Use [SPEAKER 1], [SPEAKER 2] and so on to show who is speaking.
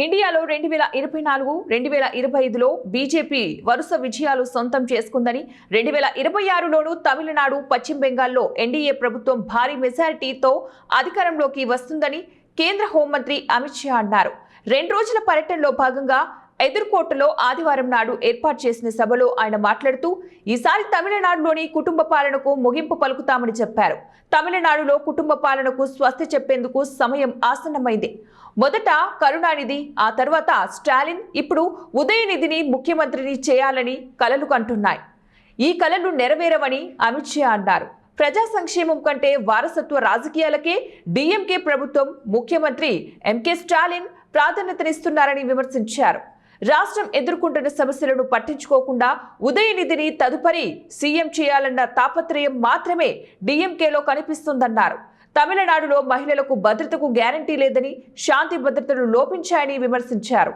[SPEAKER 1] ఇండియాలో 2024, 2025లో బీజేపీ వరుస విజయాలు సొంతం చేసుకుందని, 2026లోనూ తమిళనాడు, పశ్చిమ బెంగాల్లో ఎన్డీఏ ప్రభుత్వం భారీ మెజారిటీతో అధికారంలోకి వస్తుందని కేంద్ర హోంమంత్రి అమిత్ షా అన్నారు. 2 రోజుల పర్యటనలో భాగంగా ఎదుర్కోటలో ఆదివారం నాడు ఏర్పాటు చేసిన సభలో ఆయన మాట్లాడుతూ, ఈసారి తమిళనాడులోని కుటుంబ పాలనకు ముగింపు పలుకుతామని చెప్పారు. తమిళనాడులో కుటుంబ పాలనకు స్వస్తి చెప్పేందుకు సమయం ఆసన్నమైంది. మొదట కరుణానిధి, ఆ తర్వాత స్టాలిన్, ఇప్పుడు ఉదయనిధిని ముఖ్యమంత్రిని చేయాలని కలలు కంటున్నాయి. ఈ కలలు నెరవేరవని అమిత్ షా అన్నారు. ప్రజా సంక్షేమం కంటే వారసత్వ రాజకీయాలకే డీఎంకే ప్రభుత్వం, ముఖ్యమంత్రి ఎంకే స్టాలిన్ ప్రాధాన్యతనిస్తున్నారని విమర్శించారు. రాష్ట్రం ఎదుర్కొంటున్న సమస్యలను పట్టించుకోకుండా ఉదయనిధిని తదుపరి సీఎం చేయాలన్న తాపత్రయం మాత్రమే డీఎంకేలో కనిపిస్తుందన్నారు. తమిళనాడులో మహిళలకు భద్రతకు గ్యారంటీ లేదని, శాంతి భద్రతలు లోపించాయని విమర్శించారు.